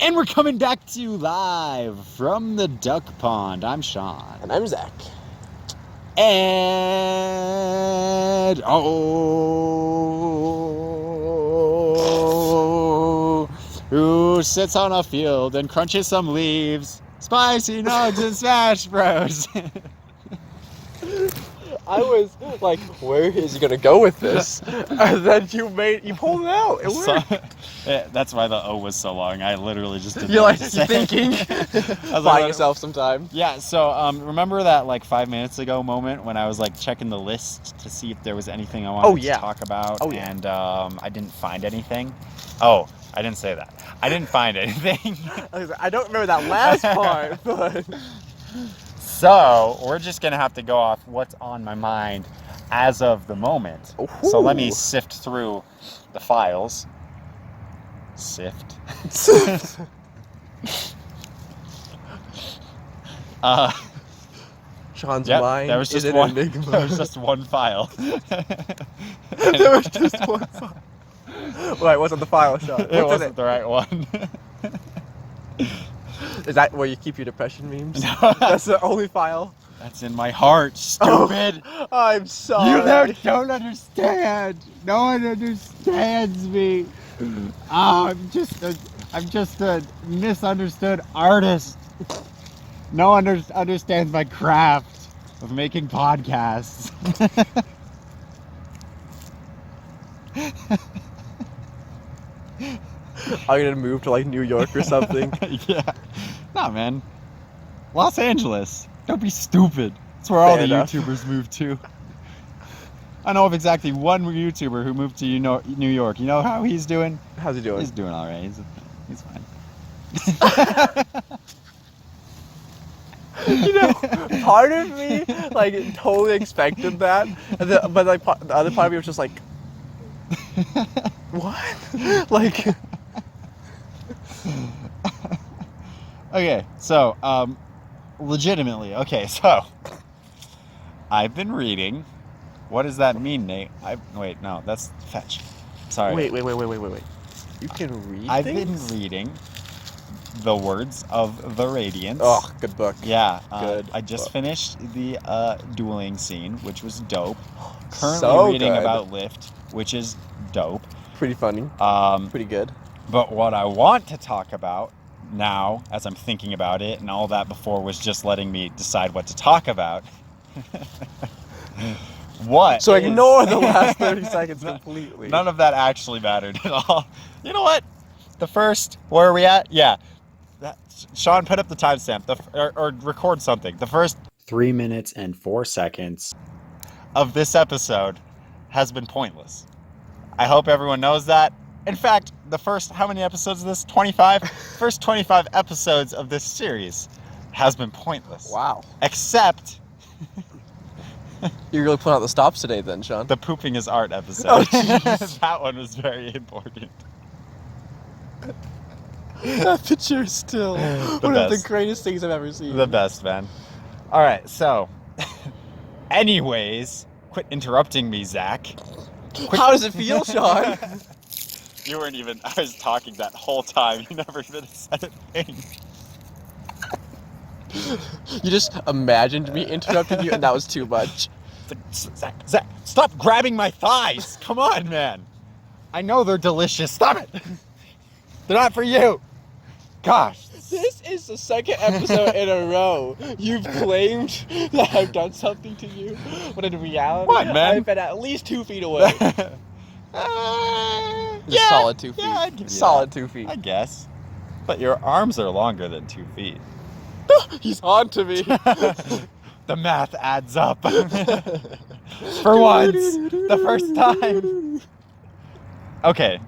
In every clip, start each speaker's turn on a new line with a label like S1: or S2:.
S1: And we're coming back to you live from the duck pond. I'm Sean.
S2: And I'm Zach.
S1: And who sits on a field and crunches some leaves? Spicy Nuggs and Smash Bros.
S2: I was like, where is he gonna go with this? And then you pulled it out. It worked.
S1: That's why the O was so long. I literally just didn't.
S2: You're like thinking. Buy yourself some time.
S1: Yeah. So remember that like 5 minutes ago moment when I was like checking the list to see if there was anything I wanted to talk about, and I didn't find anything. Oh, I didn't say that. I didn't find anything.
S2: I don't remember that last part, but.
S1: So, we're just going to have to go off what's on my mind as of the moment. Ooh. So let me sift through the files. Sift.
S2: Sean's mind
S1: there was just
S2: is
S1: one,
S2: an enigma.
S1: There was just one file.
S2: There was just one file. Wait, what's on the file, Sean?
S1: It wasn't the right one.
S2: Is that where you keep your depression memes?
S1: No.
S2: That's the only file?
S1: That's in my heart, stupid.
S2: Oh, I'm sorry.
S1: You don't understand. No one understands me. Oh, I'm just a misunderstood artist. No one understands my craft of making podcasts.
S2: Are you gonna move to like New York or something?
S1: Yeah. Nah, man. Los Angeles. Don't be stupid. That's where all the YouTubers move to. I know of exactly one YouTuber who moved to New York. You know how he's doing?
S2: How's he doing?
S1: He's doing all right. He's fine.
S2: You know, part of me like totally expected that, but like the other part of me was just like, what? Like.
S1: Okay, so legitimately. Okay, so I've been reading. What does that mean, Nate? Wait, no, that's fetch. Sorry.
S2: Wait. You can read
S1: I've
S2: things?
S1: been reading The Words of the Radiance.
S2: Oh, good book.
S1: Yeah.
S2: Good.
S1: I just finished the dueling scene, which was dope. Currently
S2: So
S1: reading
S2: good.
S1: about Lift, which is dope.
S2: Pretty funny. Pretty good.
S1: But what I want to talk about now, as I'm thinking about it, and all that before was just letting me decide what to talk about.
S2: So ignore the last 30 seconds completely.
S1: None of that actually mattered at all. You know what? Where are we at? Yeah. Sean, put up the timestamp or record something. The first 3 minutes and 4 seconds of this episode has been pointless. I hope everyone knows that. In fact, the first, how many episodes of this? 25? First 25 episodes of this series has been pointless.
S2: Wow.
S1: Except...
S2: You're really pulling out the stops today then, Sean.
S1: The pooping is art episode.
S2: Oh, jeez.
S1: That one was very important.
S2: That picture is still one of the greatest things I've ever seen.
S1: The best, man. All right, so... Anyways, quit interrupting me, Zach.
S2: How does it feel, Sean?
S1: You weren't even... I was talking that whole time. You never even said a thing.
S2: You just imagined me interrupting you, and that was too much.
S1: Zach, stop grabbing my thighs! Come on, man! I know they're delicious. Stop it! They're not for you! Gosh.
S2: This is the second episode in a row you've claimed that I've done something to you, but in reality,
S1: What, man?
S2: I've been at least 2 feet away.
S1: Yeah,
S2: solid 2 feet.
S1: Yeah, I'd give you
S2: solid
S1: that.
S2: 2 feet.
S1: I guess. But your arms are longer than 2 feet.
S2: He's on to me.
S1: The math adds up. For once. The first time. Okay.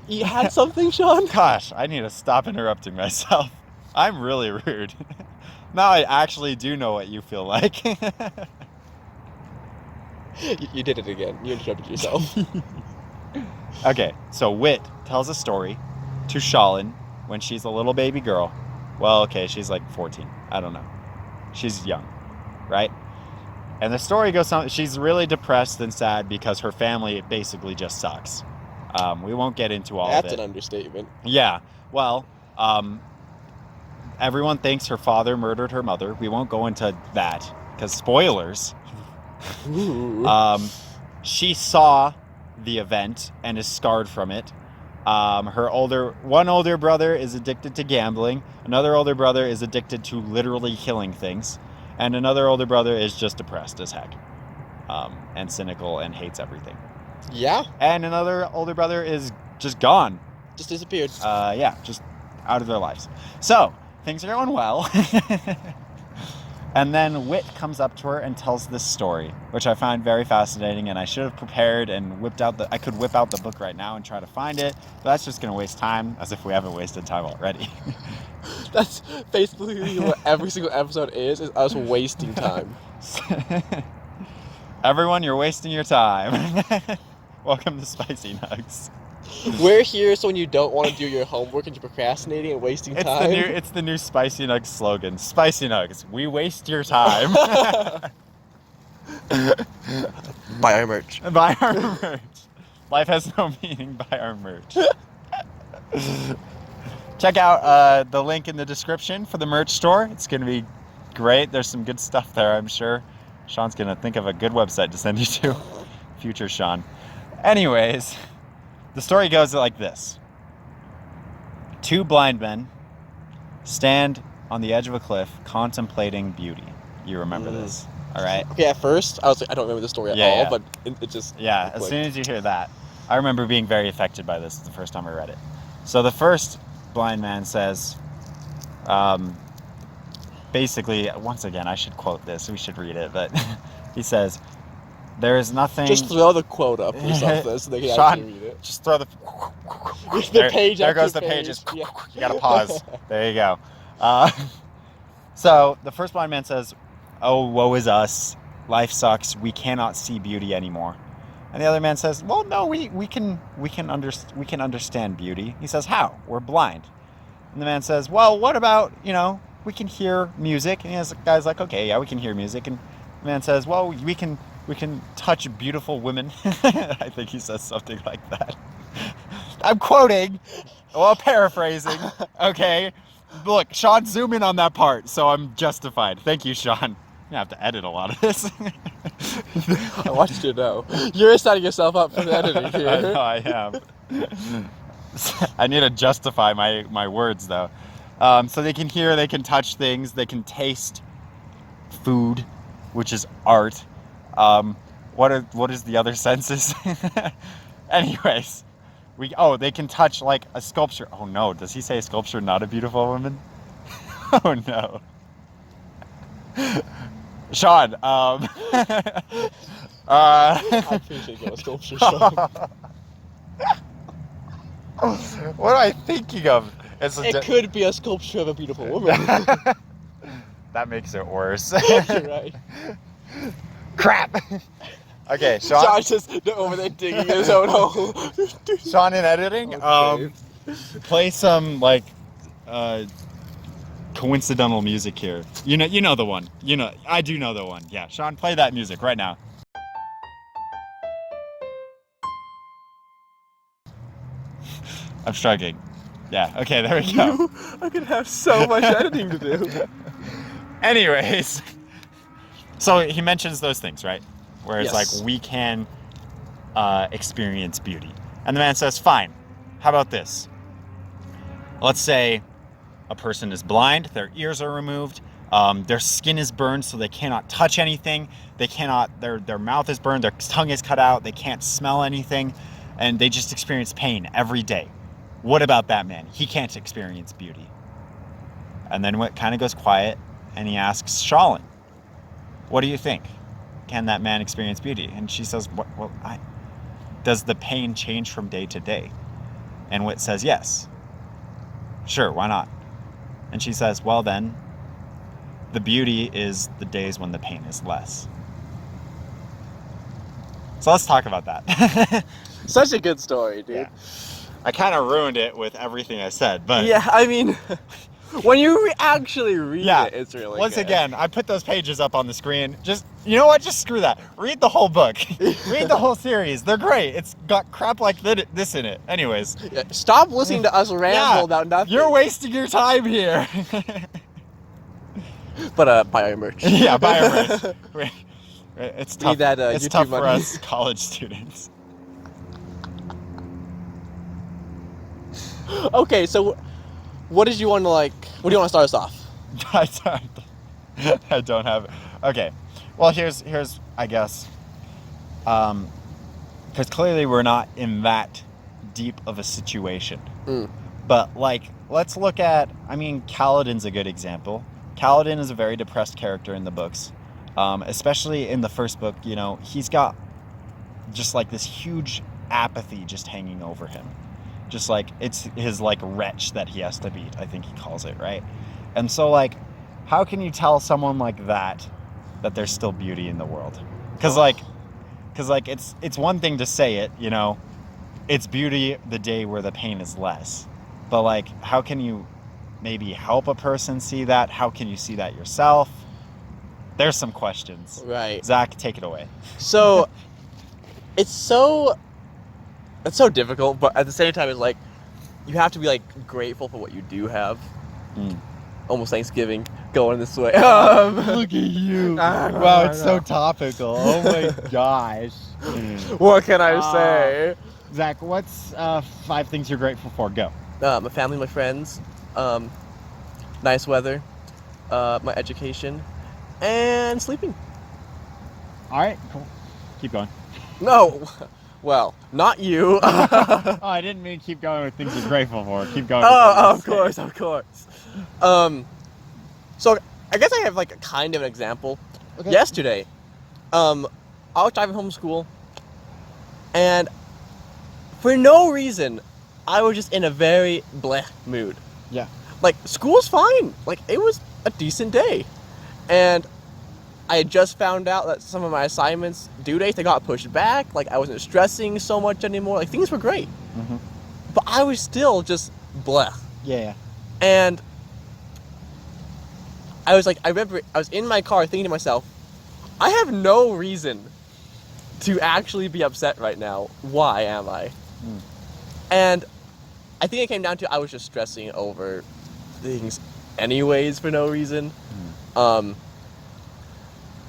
S2: You had something, Sean?
S1: Gosh, I need to stop interrupting myself. I'm really rude. Now I actually do know what you feel like.
S2: You did it again. You interrupted yourself.
S1: Okay, so Wit tells a story to Shalin when she's a little baby girl. Well, okay, she's like 14. I don't know. She's young, right? And the story goes on, she's really depressed and sad because her family basically just sucks. We won't get into all of it.
S2: That's an understatement.
S1: Yeah. Well, Everyone thinks her father murdered her mother. We won't go into that because spoilers. She saw the event and is scarred from it. One older brother is addicted to gambling. Another older brother is addicted to literally killing things. And another older brother is just depressed as heck. And cynical and hates everything.
S2: Yeah.
S1: And another older brother is just gone.
S2: Just disappeared.
S1: Yeah, just out of their lives. So, things are going well. And then Wit comes up to her and tells this story, which I find very fascinating, and I should have prepared and I could whip out the book right now and try to find it, but that's just going to waste time, as if we haven't wasted time already.
S2: That's basically what every single episode is us wasting time.
S1: Everyone, you're wasting your time. Welcome to Spicy Nuggs.
S2: We're here so when you don't want to do your homework and you're procrastinating and wasting time.
S1: It's the new Spicy Nuggs slogan. Spicy Nuggs, we waste your time.
S2: Buy our merch.
S1: Buy our merch. Life has no meaning. Buy our merch. Check out the link in the description for the merch store. It's going to be great. There's some good stuff there, I'm sure. Sean's going to think of a good website to send you to. Future Sean. Anyways, the story goes like this. 2 blind men stand on the edge of a cliff contemplating beauty. You remember this, all right?
S2: Okay, at first, I was like, I don't remember the story at all, but it just...
S1: Yeah, as soon as you hear that. I remember being very affected by this the first time I read it. So the first blind man says, basically, once again, I should quote this. We should read it, but he says, there is nothing...
S2: Just throw the quote up or something so they can
S1: Sean,
S2: actually read it.
S1: Just throw the...
S2: page
S1: there
S2: after
S1: goes the
S2: page.
S1: pages.
S2: Yeah.
S1: You gotta pause. There you go. So the first blind man says, oh, woe is us. Life sucks. We cannot see beauty anymore. And the other man says, well, no, we can understand beauty. He says, how? We're blind. And the man says, well, what about, we can hear music. And the guy's like, okay, yeah, we can hear music. And the man says, well, we can touch beautiful women. I think he says something like that. I'm quoting, well, paraphrasing. Okay. Look, Sean, zoom in on that part, so I'm justified. Thank you, Sean. I'm gonna have to edit a lot of this.
S2: I want you to know. You're setting yourself up for the editing here.
S1: I know I am. I need to justify my words, though. So they can hear, they can touch things, they can taste food, which is art. What is the other senses? Anyways, they can touch like a sculpture. Oh no, does he say a sculpture not a beautiful woman? Oh no. Sean,
S2: I appreciate your sculpture, Sean.
S1: What am I thinking of?
S2: It could be a sculpture of a beautiful woman.
S1: That makes it worse.
S2: You're right.
S1: Crap. Okay, Sean.
S2: John's just over there digging his own hole.
S1: Sean in editing.
S2: Okay.
S1: Play some coincidental music here. You know the one. I do know the one. Yeah, Sean, play that music right now. I'm struggling. Yeah. Okay, there we go.
S2: I could have so much editing to do.
S1: Anyways, so he mentions those things, right? Where it's
S2: Yes.
S1: like, we can experience beauty. And the man says, fine, how about this? Let's say a person is blind, their ears are removed, their skin is burned so they cannot touch anything, their mouth is burned, their tongue is cut out, they can't smell anything, and they just experience pain every day. What about that man? He can't experience beauty. And then what kind of goes quiet, and he asks Shalin, what do you think? Can that man experience beauty? And she says, does the pain change from day to day? And Wit says, yes. Sure, why not? And she says, well then, the beauty is the days when the pain is less. So let's talk about that.
S2: Such a good story, dude.
S1: Yeah. I kind of ruined it with everything I said, but...
S2: Yeah, I mean, When you actually read
S1: Yeah.
S2: it, it's really
S1: Once
S2: good.
S1: again, I put those pages up on the screen. Just, you know what? Just screw that. Read the whole book. Read the whole series. They're great. It's got crap like this in it. Anyways.
S2: Yeah, stop listening to us ramble about nothing.
S1: You're wasting your time here.
S2: But buy our merch.
S1: Yeah, buy our merch. It's tough.
S2: Need that,
S1: it's
S2: YouTube
S1: tough for
S2: money.
S1: us college students.
S2: Okay, so what did you want to like? What do you want to start us off?
S1: I don't have it. Okay. Well, here's I guess, because clearly we're not in that deep of a situation. But like, let's look at. I mean, Kaladin's a good example. Kaladin is a very depressed character in the books, especially in the first book. You know, he's got just like this huge apathy just hanging over him. Just like it's his like wretch that he has to beat, I think he calls it, right? And so like, how can you tell someone like that there's still beauty in the world? Because like it's one thing to say it, you know, it's beauty the day where the pain is less. But like, how can you maybe help a person see that? How can you see that yourself? There's some questions.
S2: Right.
S1: Zach, take it away.
S2: So it's so difficult, but at the same time, it's like you have to be like grateful for what you do have. Almost Thanksgiving going this way.
S1: Look at you! Wow, it's so topical. Oh my gosh!
S2: What can I say?
S1: Zach, what's 5 things you're grateful for? Go.
S2: My family, my friends, nice weather, my education, and sleeping.
S1: All right, cool. Keep going.
S2: No. Well, not you.
S1: Oh, I didn't mean keep going with things you're grateful for. Keep going.
S2: Oh, of course. So I guess I have like a kind of an example.
S1: Okay.
S2: Yesterday, I was driving home from school, and for no reason, I was just in a very bleh mood.
S1: Yeah.
S2: Like, school's fine. Like, it was a decent day. And I had just found out that some of my assignments, due dates, they got pushed back. Like, I wasn't stressing so much anymore. Like, things were great.
S1: Mm-hmm.
S2: But I was still just bleh.
S1: Yeah.
S2: And I was like, I remember I was in my car thinking to myself, I have no reason to actually be upset right now. Why am I? And I think it came down to I was just stressing over things anyways for no reason.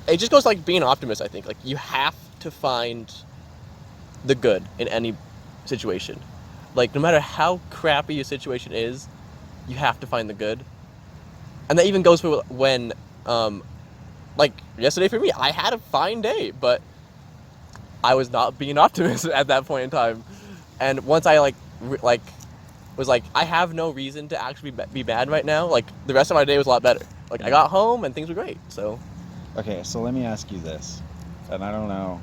S2: It just goes like being an optimist, I think. Like, you have to find the good in any situation. Like, no matter how crappy your situation is, you have to find the good. And that even goes for when, like, yesterday for me, I had a fine day, but I was not being an optimist at that point in time. And once I, was like, I have no reason to actually be bad right now, like, the rest of my day was a lot better. Like, I got home and things were great, so.
S1: Okay, so let me ask you this, and I don't know,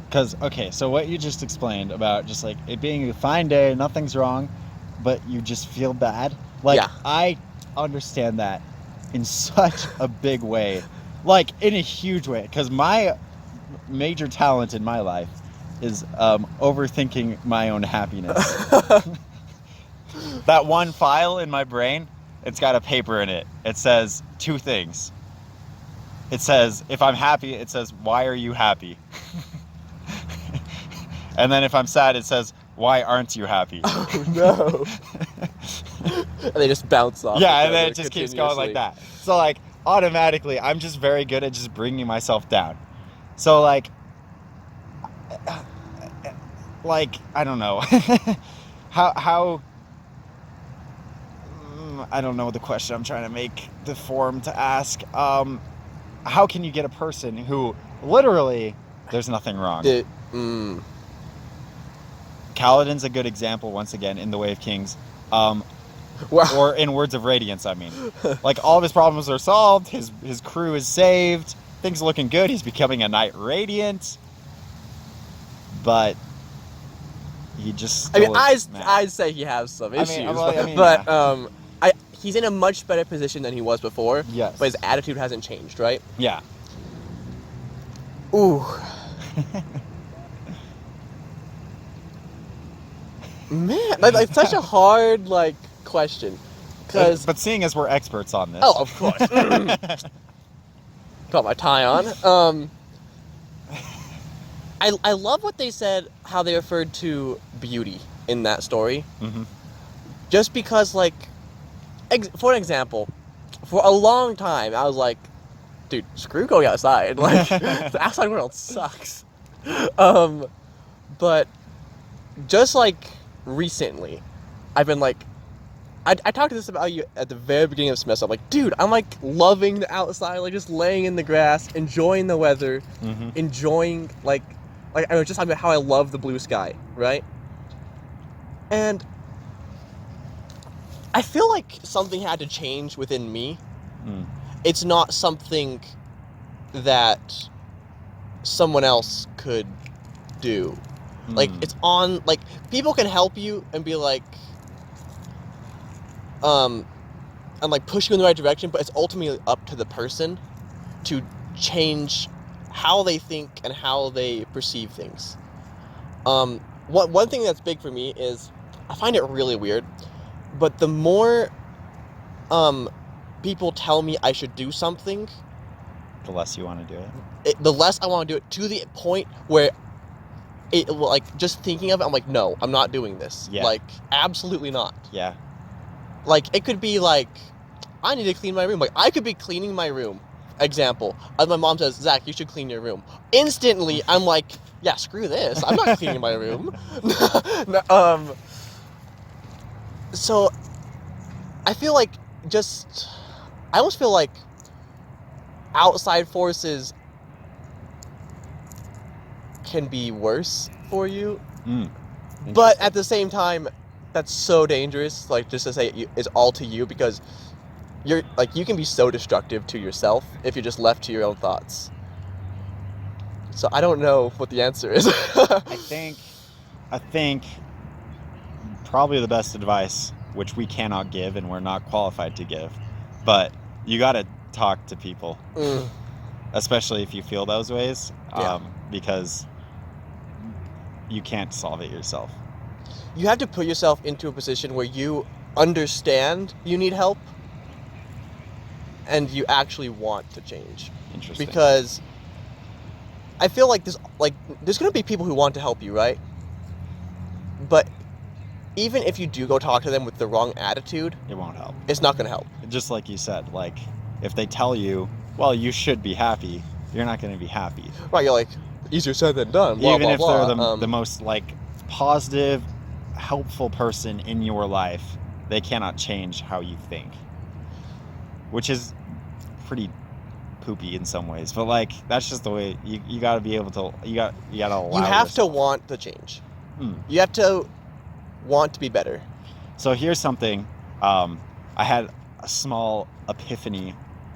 S1: because, okay, so what you just explained about just, like, it being a fine day, nothing's wrong, but you just feel bad, like,
S2: Yeah.
S1: I understand that in such a big way, like, in a huge way, because my major talent in my life is overthinking my own happiness. That one file in my brain, it's got a paper in it. It says 2 things. It says, if I'm happy, it says, why are you happy? And then if I'm sad, it says, why aren't you happy?
S2: Oh, no. And they just bounce off.
S1: Yeah, and then it just keeps going like that. So, like, automatically, I'm just very good at just bringing myself down. So, like, I don't know. how I don't know the question I'm trying to make the form to ask. How can you get a person who literally there's nothing wrong? Kaladin's a good example once again in The Way of Kings.
S2: Wow.
S1: Or in Words of Radiance, I mean. Like, all of his problems are solved, his crew is saved, things are looking good, he's becoming a Knight Radiant. But he just
S2: I'd say he has some issues. But he's in a much better position than he was before.
S1: Yes.
S2: But his attitude hasn't changed, right?
S1: Yeah.
S2: Ooh. Man, like such a hard question. Because
S1: but seeing as we're experts on this.
S2: of course. Got my tie on. I love what they said, how they referred to beauty in that story.
S1: Mm-hmm.
S2: Just because, like, for an example, for a long time, I was like, dude, screw going outside. Like, the outside world sucks. But just, like, recently, I've been, like, I talked to this about you at the very beginning of the semester. I'm like, dude, I'm, like, loving the outside, like, just laying in the grass, enjoying the weather, enjoying, like, I was just talking about how I love the blue sky, right? And I feel like something had to change within me. It's not something that someone else could do. Like, it's on, like, people can help you and be like, and like push you in the right direction, but it's ultimately up to the person to change how they think and how they perceive things. One thing that's big for me is I find it really weird, but the more people tell me I should do something,
S1: the less you want to do it.
S2: The less I want to do it, to the point where it, like, just thinking of it, I'm like, no, I'm not doing this.
S1: Yeah.
S2: Like, absolutely not.
S1: Yeah.
S2: Like, it could be like, I need to clean my room. Like, I could be cleaning my room. Example, as my mom says, Zach, you should clean your room. Instantly, I'm like, yeah, screw this. I'm not cleaning my room. So, I feel like I almost feel like outside forces can be worse for you. But at the same time, that's so dangerous, like, just to say it's all to you, because you're, like, you can be so destructive to yourself if you're just left to your own thoughts. So I don't know what the answer is.
S1: I think probably the best advice, which we cannot give and we're not qualified to give, but you got to talk to people, especially if you feel those ways, because you can't solve it yourself.
S2: You have to put yourself into a position where you understand you need help and you actually want to change.
S1: Interesting.
S2: Because I feel like there's going to be people who want to help you, right? But even if you do go talk to them with the wrong attitude,
S1: it won't help.
S2: It's not going to help.
S1: Just like you said, like, if they tell you, well, you should be happy, you're not going to be happy.
S2: Right, you're like, easier said than done, blah,
S1: even
S2: blah,
S1: if
S2: blah.
S1: They're the most, like, positive, helpful person in your life, they cannot change how you think, which is pretty poopy in some ways, but, like, that's just the way you got to be able to, you got to allow
S2: you have
S1: yourself.
S2: to want to change. You have to want to be better.
S1: So here's something. I had a small epiphany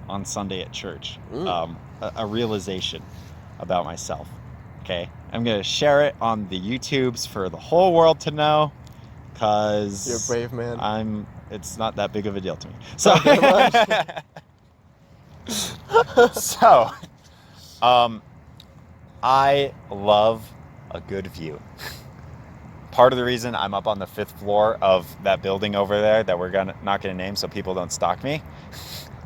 S1: on Sunday at church, a realization about myself. Okay, I'm gonna share it on the YouTubes for the whole world to know, because
S2: you're a brave man.
S1: It's not that big of a deal to me. So, I love a good view. Part of the reason I'm up on the 5th floor of that building over there that we're not gonna name so people don't stalk me,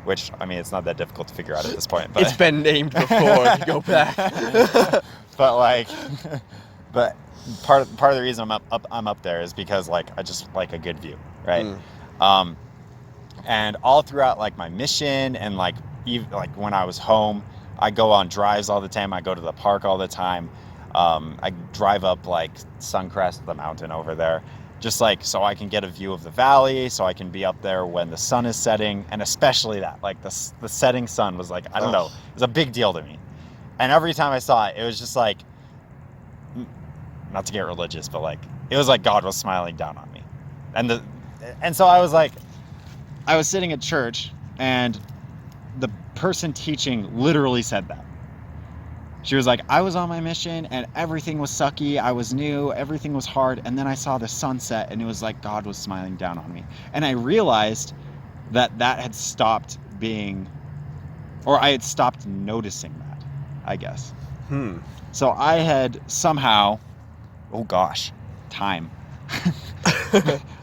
S1: which, I mean, it's not that difficult to figure out at this point. But
S2: it's been named before. Go back.
S1: But, like, part of the reason I'm up there is because, like, I just like a good view, right? And all throughout, like, my mission and, like, even, like, when I was home, I go on drives all the time. I go to the park all the time. I drive up, like, Suncrest, the mountain over there, just, like, so I can get a view of the valley, so I can be up there when the sun is setting, and especially that, like, the setting sun was, like, I don't know, it was a big deal to me. And every time I saw it, it was just, like, not to get religious, but, like, it was like God was smiling down on me. And so I was, like, I was sitting at church, and the person teaching literally said that. She was like, I was on my mission and everything was sucky. I was new. Everything was hard. And then I saw the sunset and it was like God was smiling down on me. And I realized that had stopped being, or I had stopped noticing that, I guess. So I had somehow, oh gosh, time.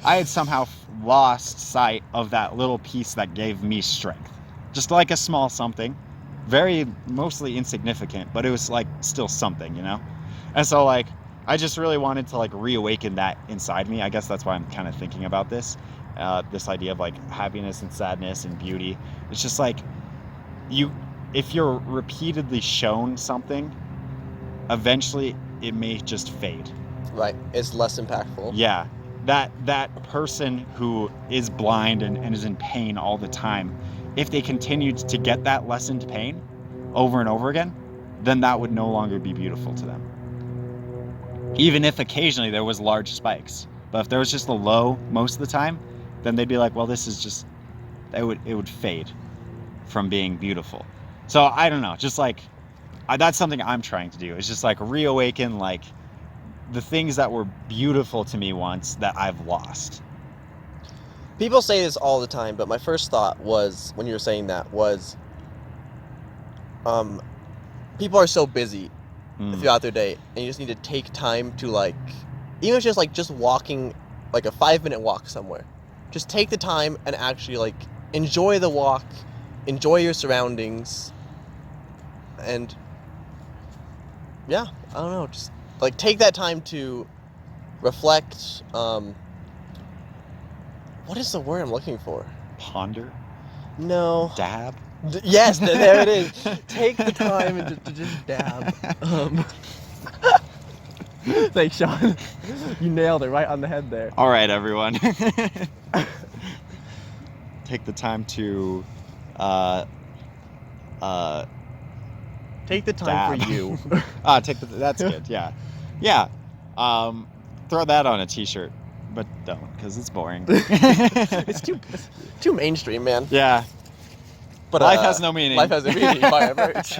S1: I had somehow lost sight of that little piece that gave me strength. Just like a small something, very mostly insignificant, but it was like still something, you know? And so like, I just really wanted to like reawaken that inside me. I guess that's why I'm kind of thinking about this. This idea of like happiness and sadness and beauty. It's just like, if you're repeatedly shown something, eventually it may just fade.
S2: Right. It's less impactful.
S1: Yeah. That person who is blind and is in pain all the time, if they continued to get that lessened pain over and over again, then that would no longer be beautiful to them. Even if occasionally there was large spikes. But if there was just a low most of the time, then they'd be like, well, this is just, it would fade from being beautiful. So I don't know, just like, that's something I'm trying to do. It's just like reawaken like the things that were beautiful to me once that I've lost.
S2: People say this all the time, but my first thought was, when you were saying that, was people are so busy throughout their day, and you just need to take time to like, even if it's just walking, like a 5-minute walk somewhere, just take the time and actually like enjoy the walk, enjoy your surroundings, and yeah, I don't know, just like take that time to reflect. What is the word I'm looking for?
S1: Ponder?
S2: No.
S1: Dab?
S2: Yes, there it is. Take the time and to just dab. Thanks, Sean. You nailed it right on the head there.
S1: All right, everyone. Take the time to
S2: take the time
S1: dab.
S2: for you.
S1: That's good. Yeah. Yeah. Throw that on a t-shirt, but don't, because it's boring.
S2: It's too mainstream, man.
S1: Yeah.
S2: But
S1: life has no meaning.
S2: Life has no meaning by a merch.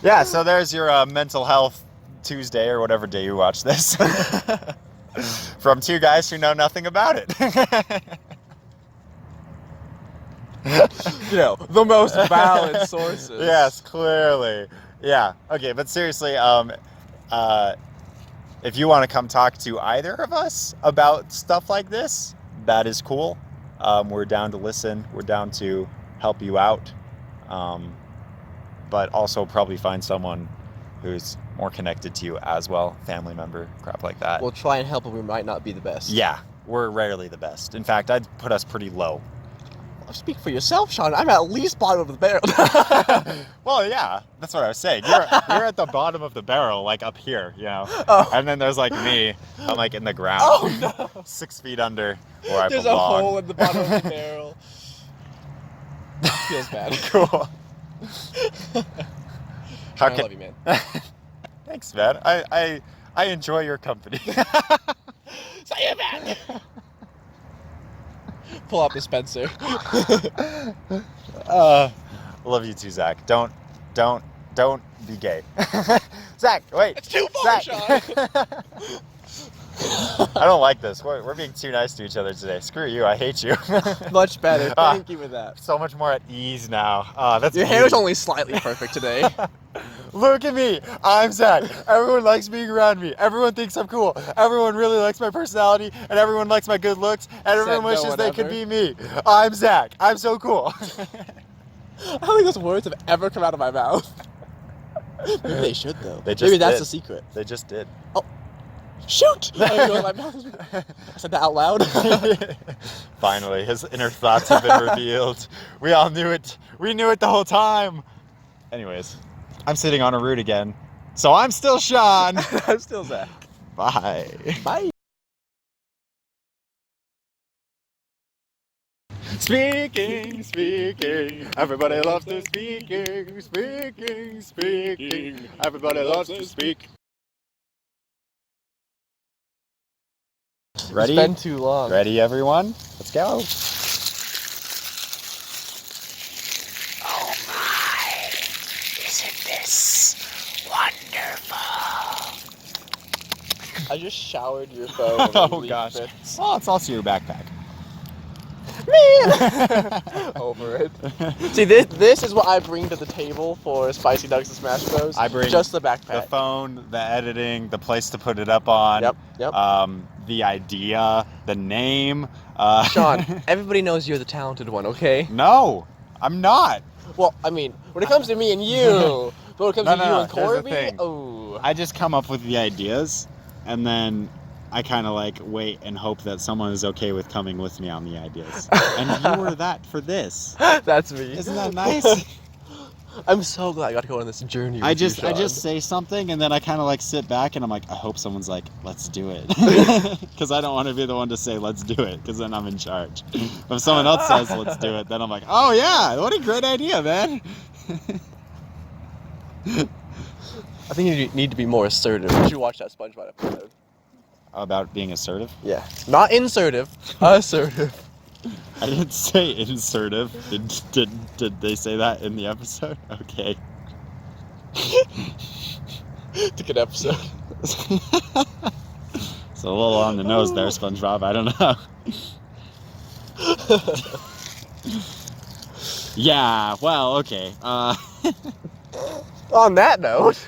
S1: Yeah, so there's your mental health Tuesday or whatever day you watch this. From two guys who know nothing about it.
S2: You know, the most valid sources.
S1: Yes, clearly. Yeah. Okay, but seriously, if you want to come talk to either of us about stuff like this, that is cool. We're down to listen. We're down to help you out. But also probably find someone who's more connected to you as well. Family member, crap like that.
S2: We'll try and help, but we might not be the best.
S1: Yeah, we're rarely the best. In fact, I'd put us pretty low.
S2: Speak for yourself, Sean. I'm at least bottom of the barrel.
S1: Well, yeah, that's what I was saying. You're at the bottom of the barrel, like up here, you know.
S2: Oh.
S1: And then there's like me. I'm like in the ground.
S2: Oh no!
S1: 6 feet under where I
S2: There's
S1: belong.
S2: a hole in the bottom of the barrel. Feels bad.
S1: Cool.
S2: I love you, man.
S1: Thanks, man. I enjoy your company.
S2: Say it back. Pull out the Spencer.
S1: Love you too, Zach. Don't be gay. Zach, wait.
S2: It's too far,
S1: Zach.
S2: Sean.
S1: I don't like this. We're being too nice to each other today. Screw you. I hate you.
S2: Much better. Thank you for that.
S1: So much more at ease now. That's
S2: Your
S1: beauty.
S2: hair is only slightly perfect today.
S1: Look at me. I'm Zach. Everyone likes being around me. Everyone thinks I'm cool. Everyone really likes my personality, and everyone likes my good looks, and everyone wishes they could be me. I'm Zach. I'm so cool.
S2: I don't think those words have ever come out of my mouth. Maybe they should, though.
S1: They just
S2: Maybe that's
S1: did.
S2: the secret.
S1: They just did.
S2: Oh, shoot! I said that out loud.
S1: Finally, his inner thoughts have been revealed. We all knew it. We knew it the whole time. Anyways, I'm sitting on a root again. So I'm still Sean.
S2: I'm still Zach.
S1: Bye.
S2: Bye.
S1: Speaking. Everybody loves to speaking. Everybody loves to speak. Ready?
S2: It's been too long.
S1: Ready, everyone? Let's go. Oh my, isn't this wonderful?
S2: I just showered your phone.
S1: Oh gosh. Oh, it's also your backpack.
S2: Over it. See, this is what I bring to the table for Spicy Nuggs and Smash Bros.
S1: I bring
S2: just the backpack.
S1: The phone, the editing, the place to put it up on.
S2: Yep.
S1: the idea, the name.
S2: Sean, everybody knows you're the talented one, okay?
S1: No, I'm not.
S2: Well, I mean, when it comes to me and you, but when it comes to you and
S1: Here's the
S2: Corby,
S1: thing.
S2: oh.
S1: I just come up with the ideas, and then I kind of like wait and hope that someone is okay with coming with me on the ideas. And you were that for this.
S2: That's me.
S1: Isn't that nice?
S2: I'm so glad I got to go on this journey with
S1: I
S2: you,
S1: just
S2: Sean.
S1: say something, and then I kind of like sit back, and I'm like, I hope someone's like, let's do it, because I don't want to be the one to say let's do it, because then I'm in charge. If someone else says let's do it, then I'm like, oh yeah, what a great idea, man.
S2: I think you need to be more assertive. You should watch that SpongeBob episode.
S1: About being assertive?
S2: Yeah. Not insertive, assertive.
S1: I didn't say insertive. Did they say that in the episode? Okay.
S2: It's a good episode.
S1: So a little on the nose there, SpongeBob. I don't know. Yeah, well, okay.
S2: On that note...